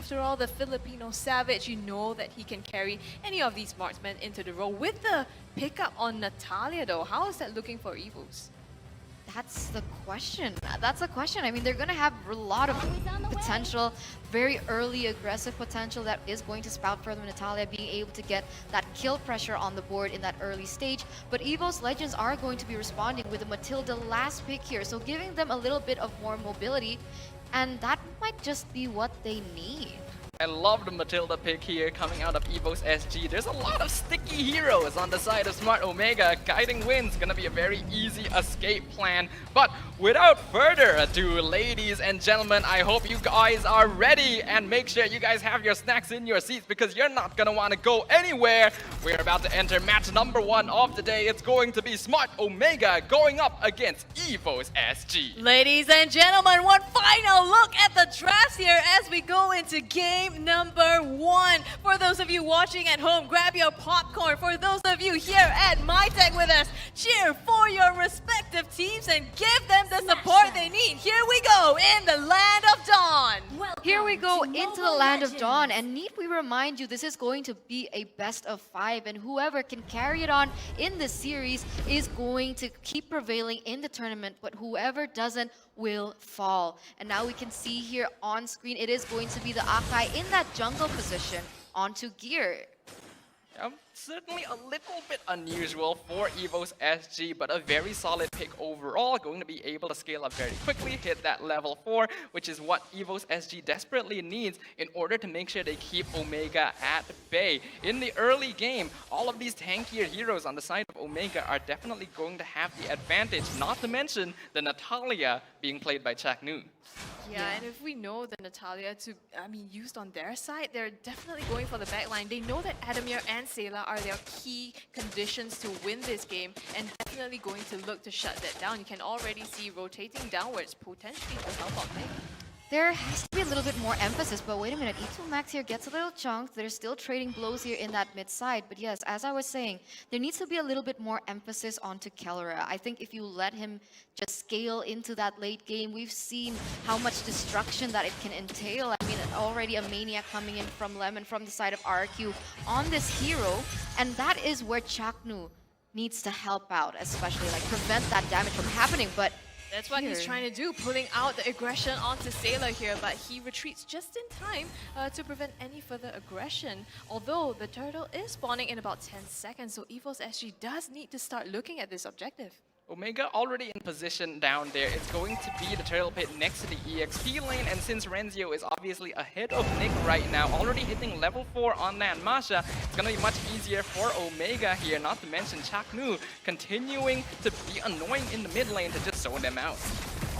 After all, the Filipino savage, you know that he can carry any of these marksmen into the role. With the pickup on Natalia though, how is that looking for EVOS? That's the question. That's the question. I mean, they're going to have a lot of potential, very early aggressive potential that is going to spout from Natalia being able to get that kill pressure on the board in that early stage. But EVOS Legends are going to be responding with a Matilda last pick here, so giving them a little bit of more mobility, and that might just be what they need. I love the Matilda pick here coming out of EVOS SG. There's a lot of sticky heroes on the side of Smart Omega. Guiding Wind's gonna be a very easy escape plan. But without further ado, ladies and gentlemen, I hope you guys are ready, and make sure you guys have your snacks in your seats because you're not gonna wanna go anywhere. We're about to enter match number 1 of the day. It's going to be Smart Omega going up against EVOS SG. Ladies and gentlemen, one final look at the drafts here as we go into game number 1. For those of you watching at home, grab your popcorn. For those of you here at MyTech with us, cheer for your respective teams and give them the support they need. Here we go in the Land of Dawn. Here we go into the Land of Dawn, and need we remind you, this is going to be a best of 5, and whoever can carry it on in this series is going to keep prevailing in the tournament, but whoever doesn't will fall. And now we can see here on screen, it is going to be the Akai in that jungle position onto Gear. Certainly a little bit unusual for EVOS SG, but a very solid pick overall. Going to be able to scale up very quickly, hit that level 4, which is what EVOS SG desperately needs in order to make sure they keep Omega at bay. In the early game, all of these tankier heroes on the side of Omega are definitely going to have the advantage, not to mention the Natalia being played by Chaknu. Yeah, and if we know the Natalia used on their side, they're definitely going for the backline. They know that Adammir and Seilah are their key conditions to win this game, and definitely going to look to shut that down. You can already see rotating downwards, potentially to help out Meg. There has to be a little bit more emphasis, but wait a minute, E2 Max here gets a little chunked. They're still trading blows here in that mid side, but yes, as I was saying, there needs to be a little bit more emphasis onto Kelra. I think if you let him just scale into that late game, we've seen how much destruction that it can entail. I mean, already a Maniac coming in from Lemon from the side of RQ on this hero, and that is where Chaknu needs to help out, especially like prevent that damage from happening, but that's what he's trying to do, pulling out the aggression onto Seilah here, but he retreats just in time to prevent any further aggression. Although the turtle is spawning in about 10 seconds, so EVOS SG does need to start looking at this objective. Omega already in position down there. It's going to be the turtle pit next to the EXP lane, and since Renzio is obviously ahead of Nick right now, already hitting level 4 on that Masha, it's going to be much easier for Omega here, not to mention Chaknu continuing to be annoying in the mid lane to just zone them out.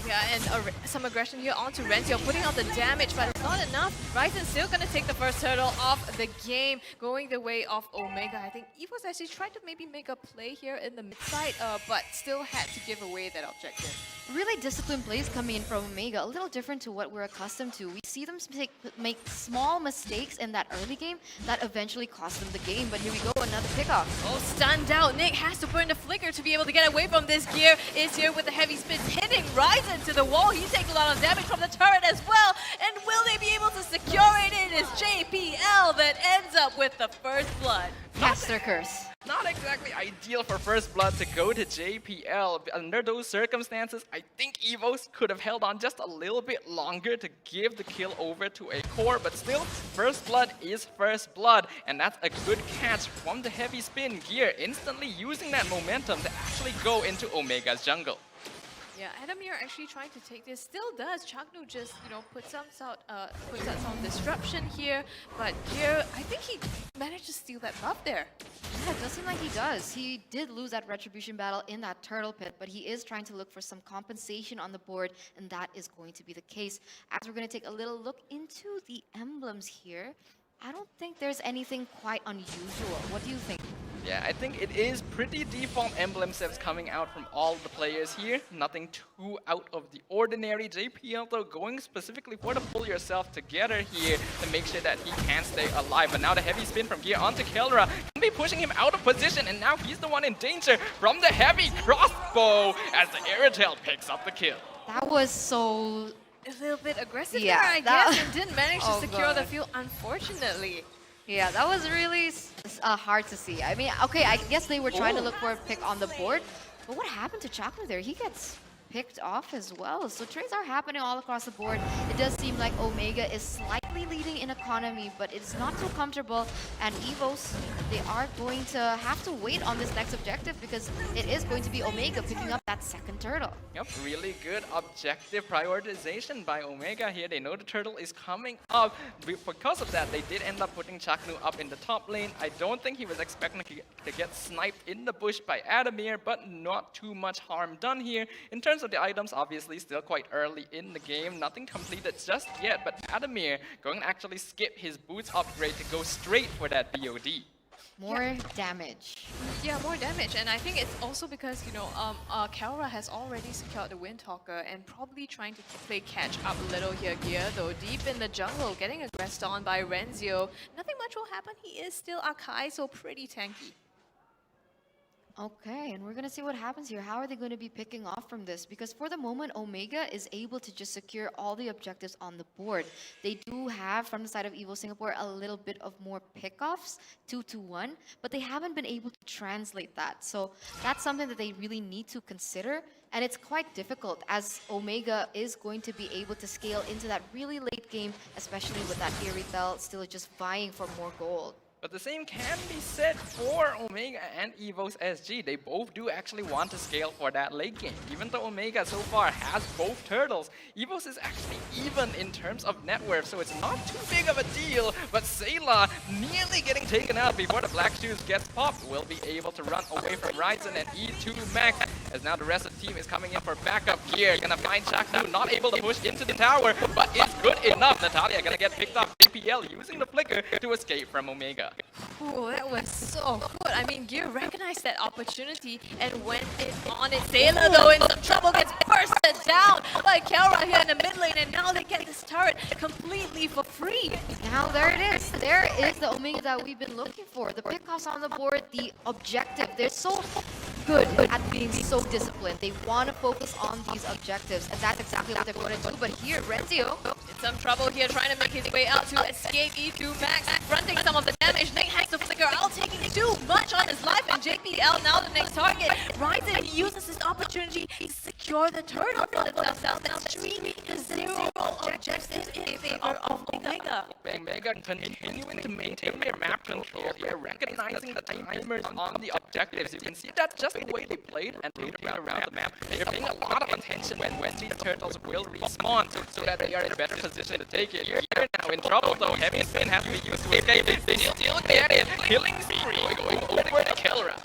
Yeah, and some aggression here onto Renzio, putting out the damage, but it's not enough. Raizen still going to take the first turtle off the game, going the way of Omega. I think EVOS actually tried to maybe make a play here in the mid side, but still had to give away that objective. Really disciplined plays coming in from Omega, a little different to what we're accustomed to. We see them make small mistakes in that early game that eventually cost them the game, but here we go, another pickoff. Oh, stunned out. Nick has to burn the flicker to be able to get away from this. Gear is here with the heavy spins, hitting Raizen to the wall. He takes a lot of damage from the turret as well, and will they be able to secure it? It is JPL that ends up with the first blood. Caster curse. Not exactly ideal for first blood to go to JPL. Under those circumstances, I think EVOS could have held on just a little bit longer to give the kill over to a core, but still, first blood is first blood, and that's a good catch from the heavy spin. Gear instantly using that momentum to actually go into Omega's jungle. Yeah, Adammir actually trying to take this, still does. Chaknu just, puts out some disruption here, but here, I think he managed to steal that buff there. Yeah, it does seem like he does. He did lose that retribution battle in that turtle pit, but he is trying to look for some compensation on the board, and that is going to be the case. As we're going to take a little look into the emblems here, I don't think there's anything quite unusual. What do you think? Yeah, I think it is pretty default emblem sets coming out from all the players here. Nothing too out of the ordinary. JPL though going specifically for the pull yourself together here to make sure that he can stay alive. But now the heavy spin from Gear onto Kelra can be pushing him out of position, and now he's the one in danger from the heavy crossbow as the Aerotail picks up the kill. That was so A little bit aggressive Yeah, there, I that- guess, and didn't manage to Oh, secure the God. field, unfortunately. Yeah, that was really hard to see. I mean, okay, I guess they were trying to look for a pick on the board, but what happened to Chaknu there? He gets picked off as well. So trades are happening all across the board. It does seem like Omega is slightly leading in economy, but it's not too comfortable. And EVOS, they are going to have to wait on this next objective because it is going to be Omega picking up that second turtle. Yep, really good objective prioritization by Omega here. They know the turtle is coming up. Because of that, they did end up putting Chaknu up in the top lane. I don't think he was expecting to get sniped in the bush by Adammir, but not too much harm done here. In terms of the items, obviously still quite early in the game. Nothing completed just yet, but Adammir going to actually skip his boots upgrade to go straight for that BOD. More damage. Yeah, more damage, and I think it's also because, you know, Kelra has already secured the Windtalker and probably trying to play catch up a little here, though deep in the jungle, getting aggressed on by Renzio. Nothing much will happen. He is still Akai, so pretty tanky. Okay, and we're going to see what happens here. How are they going to be picking off from this? Because for the moment, Omega is able to just secure all the objectives on the board. They do have, from the side of EVO Singapore, a little bit of more pickoffs, 2-1, but they haven't been able to translate that. So that's something that they really need to consider. And it's quite difficult as Omega is going to be able to scale into that really late game, especially with that Irithel still just vying for more gold. But the same can be said for Omega and EVOS SG. They both do actually want to scale for that late game. Even though Omega so far has both turtles, EVOS is actually even in terms of net worth, so it's not too big of a deal. But Seilah nearly getting taken out before the Black Shoes gets popped will be able to run away from Raizen and E2 Max, as now the rest of the team is coming in for backup gear. Gonna find Chaknu, not able to push into the tower, but it's good enough. Natalia gonna get picked up. JPL using the flicker to escape from Omega. Ooh, that was so good. I mean, Gear recognized that opportunity and went in on it. Seilah, though, in some trouble, gets bursted down by Kelra here in the mid lane, and now they get this turret completely for free. Now there it is. There is the Omega that we've been looking for. The pickoffs on the board, the objective. They're so good at being so disciplined. They want to focus on these objectives, and that's exactly what they're going to do. But here, Renzio, In some trouble here, trying to make his way out to escape E2 Max, fronting some of the damage. Nick hangs the flicker out, taking too much on his life, and JPL now the next target. Raizen uses this opportunity to secure the turtle for themselves and stream to 0 objectives in favor of Omega. Omega continuing to maintain their map control here, recognizing the timers on the objectives. You can see that just the way they played and played around the map. They're paying a lot of attention when these turtles will respawn, so that they are in a better position to take it. Here now in trouble though, heavy spin has to be used to escape. They still get it. Killing spree going over to Kelra.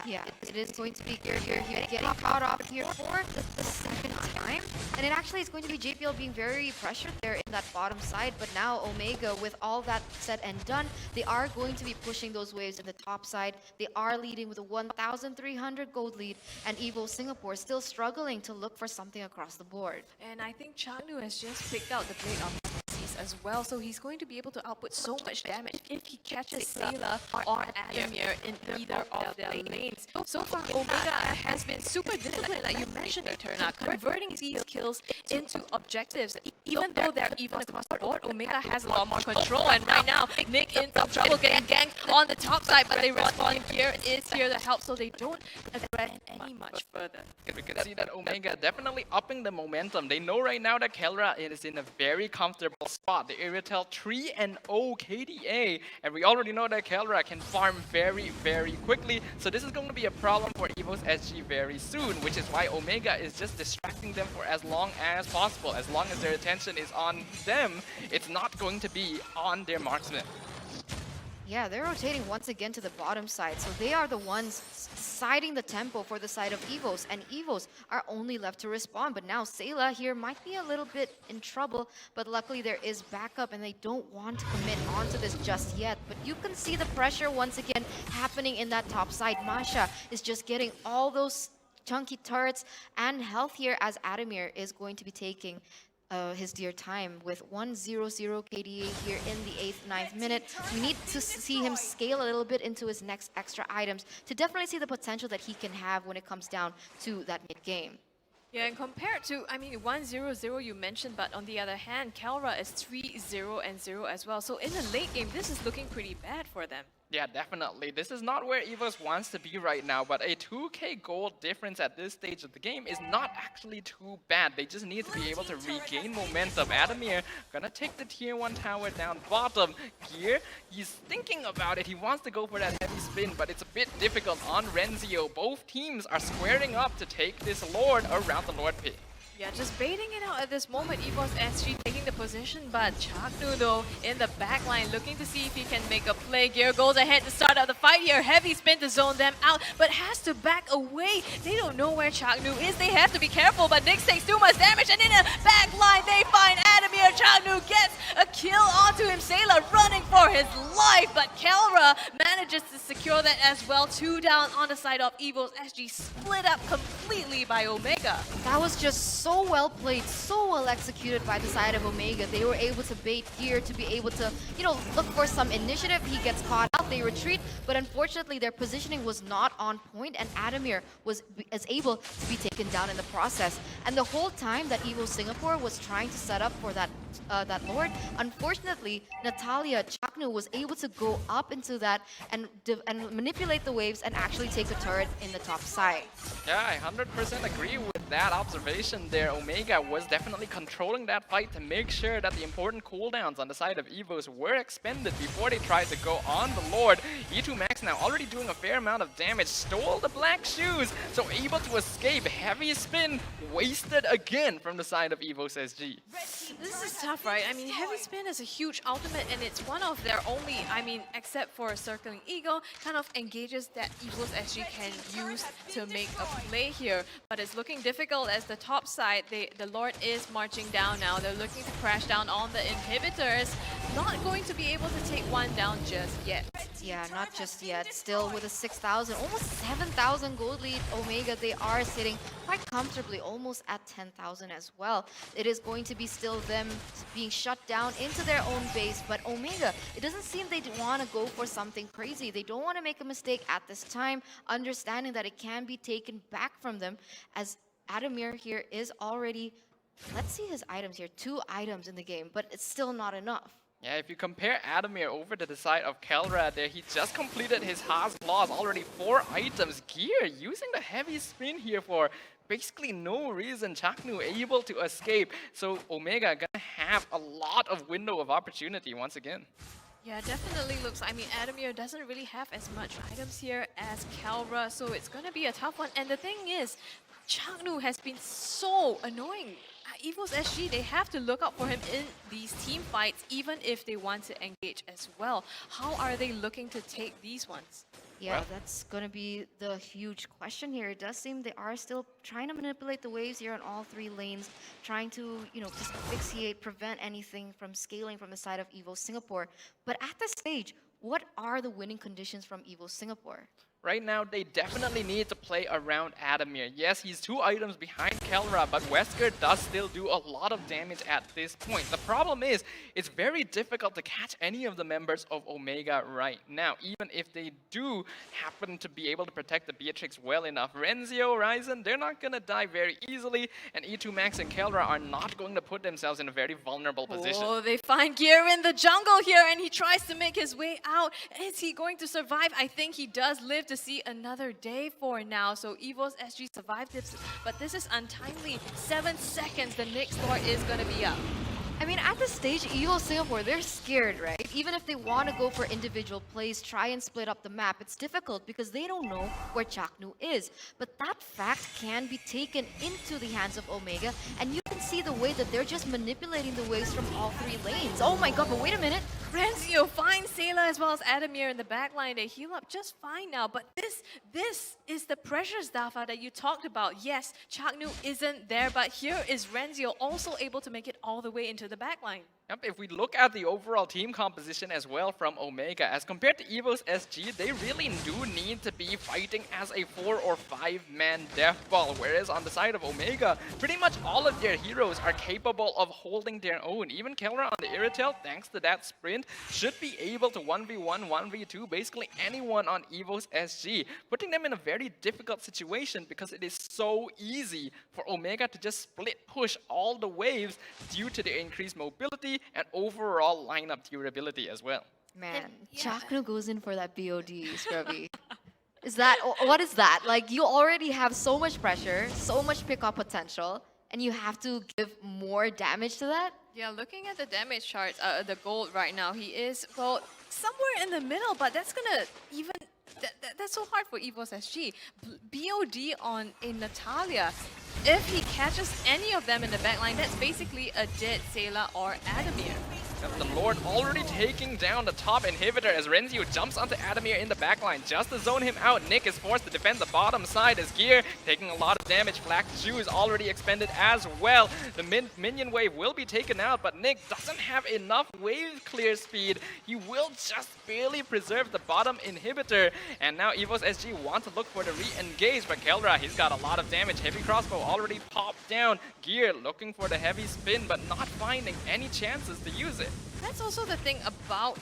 yeah, it is going to be Gear here getting caught off here for the second time. And it actually is going to be JPL being very pressured there in that bottom side. But now Omega, with all that said and done, they are going to be pushing those waves in the top side. They are leading with a 1,300 gold lead. And EVO Singapore still struggling to look for something across the board. And I think Chaknu has just picked out the Blade of Mercies as well, so he's going to be able to output so much damage if he catches Seilah or Adammir in either of their lanes. So far, Omega has been super disciplined, like you mentioned, Eterna, converting these kills into objectives. Even though they're even across the board, Omega has a lot more control, and right now, Nick in some trouble getting ganked on the top side, but they respond. Gear is here to help, so they don't aggress any much further. We can see that Omega definitely upping the momentum. They know right now that Kelra is in a very comfortable spot. The Irithel 3-0 KDA, and we already know that Kelra can farm very, very quickly. So this is going to be a problem for EVOS SG very soon, which is why Omega is just distracting them for as long as possible. As long as their attention is on them, it's not going to be on their marksman. Yeah, they're rotating once again to the bottom side. So they are the ones siding the tempo for the side of EVOS. And EVOS are only left to respond. But now Seilah here might be a little bit in trouble. But luckily there is backup and they don't want to commit onto this just yet. But you can see the pressure once again happening in that top side. Masha is just getting all those chunky turrets and health here as Adammir is going to be taking his dear time with 100 KDA here in the 8th, 9th minute. We need to see him scale a little bit into his next extra items to definitely see the potential that he can have when it comes down to that mid game. Yeah, and compared to, I mean, 1-0-0 you mentioned, but on the other hand, Kelra is 3-0-0 as well. So in the late game, this is looking pretty bad for them. Yeah, definitely. This is not where EVOS wants to be right now, but a 2k gold difference at this stage of the game is not actually too bad. They just need to be able to regain momentum. Adammir gonna take the tier 1 tower down bottom. Gear, he's thinking about it. He wants to go for that heavy spin, but it's a bit difficult on Renzio. Both teams are squaring up to take this Lord around the Lord pit. Yeah, just baiting it out at this moment. EVOS SG taking the position, but Chaknu though in the back line looking to see if he can make a play. Gear goes ahead to start out the fight here. Heavy spin to zone them out, but has to back away. They don't know where Chaknu is. They have to be careful, but Nyx takes too much damage, and in the back line they find Adammir. Chaknu gets a kill onto him. Seilah running for his life, but Kelra manages to secure that as well. 2 down on the side of EVOS SG, split up completely by Omega. That was just so well played, so well executed by the side of Omega. They were able to bait Gear to be able to, look for some initiative. He gets caught out, they retreat, but unfortunately their positioning was not on point, and Adammir was able to be taken down in the process. And the whole time that EVO Singapore was trying to set up for that Lord, unfortunately Natalia Chaknu was able to go up into that and manipulate the waves and actually take the turret in the top side. Yeah, I 100% agree with that observation there. Omega was definitely controlling that fight to make sure that the important cooldowns on the side of EVOS were expended before they tried to go on the Lord. E2 Max now already doing a fair amount of damage, stole the black shoes, so able to escape. Heavy spin wasted again from the side of EVOS SG. This is tough, right? I mean, heavy spin is a huge ultimate, and it's one of their only, I mean, except for Circling Eagle, kind of engages that EVOS SG can use to make a play here. But it's looking difficult as the top side, the Lord is marching down now. They're looking to crash down on the inhibitors. Not going to be able to take one down just yet. Yeah, not just yet. Still with a 6,000, almost 7,000 gold lead, Omega, they are sitting quite comfortably, almost at 10,000 as well. It is going to be still them being shut down into their own base, but Omega, it doesn't seem they want to go for something crazy. They don't want to make a mistake at this time, understanding that it can be taken back from them, as Adammir here is already, let's see his items here, 2 items in the game, but it's still not enough. Yeah, if you compare Adammir over to the side of Kelra there, he just completed his Haas Claws, already 4 items. Gear using the heavy spin here for basically no reason. Chaknu able to escape, so Omega gonna have a lot of window of opportunity once again. Yeah, definitely looks, I mean, Adammir doesn't really have as much items here as Kelra, so it's gonna be a tough one. And the thing is, Chaknu has been so annoying. EVOS SG, they have to look out for him in these team fights, even if they want to engage as well. How are they looking to take these ones? Yeah, that's going to be the huge question here. It does seem they are still trying to manipulate the waves here on all 3 lanes, trying to, just asphyxiate, prevent anything from scaling from the side of EVO Singapore. But at this stage, what are the winning conditions from EVO Singapore? Right now, they definitely need to play around Adammir. Yes, he's 2 items behind Kelra, but Wesker does still do a lot of damage at this point. The problem is, it's very difficult to catch any of the members of Omega right now, even if they do happen to be able to protect the Beatrix well enough. Renzio, Raizen, they're not going to die very easily, and E2 Max and Kelra are not going to put themselves in a very vulnerable position. Oh, they find Gear in the jungle here, and he tries to make his way out. Is he going to survive? I think he does live to see another day for now. So EVOS SG survived this, but this is untimely. 7 seconds, the next door is going to be up. I mean, at this stage, EVO Singapore, they're scared, right? Even if they want to go for individual plays, try and split up the map, it's difficult because they don't know where Chaknu is. But that fact can be taken into the hands of Omega, and you can see the way that they're just manipulating the waves from all 3 lanes. Oh my god, but wait a minute. Renzio finds Seilah as well as Adammir in the backline. They heal up just fine now, but this is the pressure, Zaffa, that you talked about. Yes, Chaknu isn't there, but here is Renzio also able to make it all the way into the backline. Yep, if we look at the overall team composition as well from Omega, as compared to EVOS SG, they really do need to be fighting as a 4 or 5 man death ball, whereas on the side of Omega, pretty much all of their heroes are capable of holding their own. Even Kelra on the Irritel, thanks to that sprint, should be able to 1v1, 1v2 basically anyone on EVOS SG, putting them in a very difficult situation because it is so easy for Omega to just split push all the waves due to their increased mobility and overall lineup durability as well. Man, yeah. Chaknu goes in for that BOD, Scrubby. What is that? Like, you already have so much pressure, so much pickup potential, and you have to give more damage to that? Yeah, looking at the damage charts, the gold right now, he is, well, somewhere in the middle, but that's gonna even... That's so hard for EVOS SG. BOD on a Natalia. If he catches any of them in the backline, that's basically a dead Seilah or Adammir. The Lord already taking down the top inhibitor as Renzio jumps onto Adammir in the backline just to zone him out. Nick is forced to defend the bottom side as Gear taking a lot of damage. Flak's shoes already expended as well. The minion wave will be taken out, but Nick doesn't have enough wave clear speed. He will just barely preserve the bottom inhibitor. And now EVOS SG want to look for the re-engage, but Kelra, he's got a lot of damage. Heavy crossbow already popped down. Gear looking for the heavy spin, but not finding any chances to use it. That's also the thing about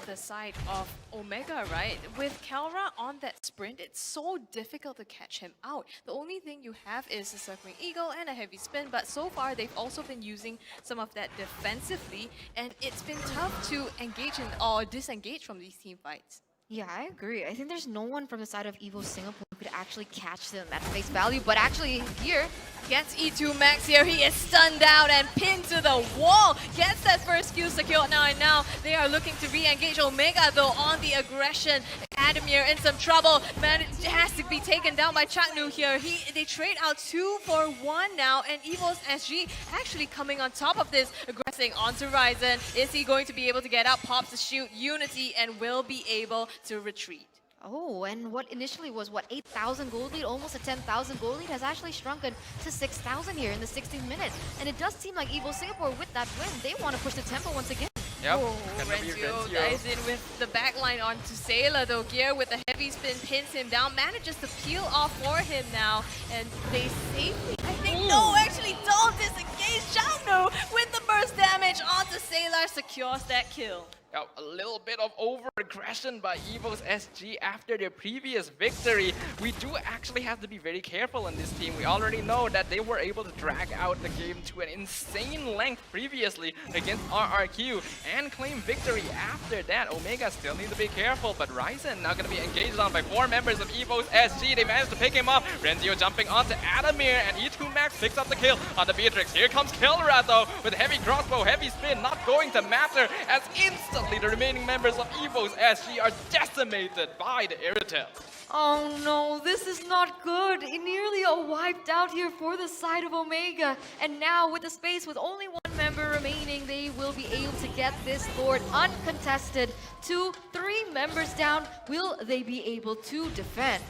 the side of Omega, right? With Kelra on that sprint, it's so difficult to catch him out. The only thing you have is a circling eagle and a heavy spin, but so far they've also been using some of that defensively, and it's been tough to engage in or disengage from these team fights. Yeah, I agree. I think there's no one from the side of EVO Singapore who could actually catch them at face value, but actually here, gets E2 Max here. He is stunned out and pinned to the wall. Gets that first kill secured now, and now they are looking to re-engage Omega though on the aggression. Adammir in some trouble. Man, it has to be taken down by Chaknu here. They trade out 2 for 1 now, and EVOS SG actually coming on top of this, aggressing onto Raizen. Is he going to be able to get out? Pops the shoot Unity and will be able to retreat. oh, and what initially was, 8,000 gold lead, almost a 10,000 gold lead, has actually shrunken to 6,000 here in the 16th minute. And it does seem like EVO Singapore, with that win, they want to push the tempo once again. Yep. Oh, Renzio dives in with the backline onto Seilah though. Gear with a heavy spin pins him down, manages to peel off for him now, and they safely, I think, no, actually don't disengage. Chaknu with the burst damage onto Seilah secures that kill. A little bit of over-aggression by EVOS SG after their previous victory. We do actually have to be very careful in this team. We already know that they were able to drag out the game to an insane length previously against RRQ and claim victory after that. Omega still need to be careful, but Raizen now going to be engaged on by 4 members of EVOS SG. They managed to pick him up. Renzio jumping onto Adammir, and E2 Max picks up the kill on the Beatrix. Here comes Kelra though with heavy crossbow, heavy spin, not going to matter as instantly the remaining members of EVOS SG are decimated by the Irritel. Oh no, this is not good. Nearly a wiped out here for the side of Omega. And now with the space, with only 1 member remaining, they will be able to get this Lord uncontested. 2, 3 members down. Will they be able to defend?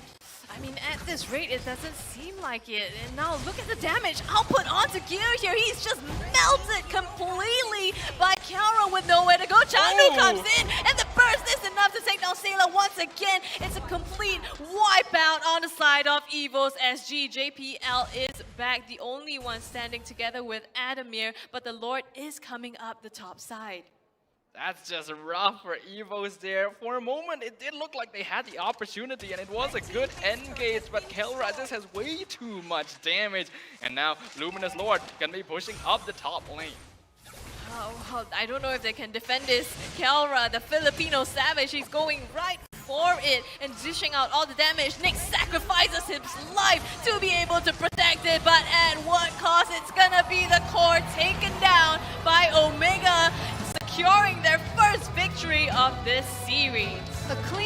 I mean, at this rate, it doesn't seem like it. And now look at the damage output onto Gear here. He's just melted completely by Kelra with nowhere to go. Chaknu comes in, and the burst is enough to take down Seilah once again. It's a complete wipeout on the side of EVOS SG. JPL is back, the only one standing together with Adammir, but the Lord is coming up the top side. That's just rough for EVOS there. For a moment, it did look like they had the opportunity, and it was a good engage, but Kelra just has way too much damage. And now, Luminous Lord gonna be pushing up the top lane. Oh, I don't know if they can defend this. Kelra, the Filipino savage, he's going right for it and dishing out all the damage. Nick sacrifices his life to be able to protect it, but at what cost? It's gonna be the core taken down by Omega, securing their first victory of this series. A clean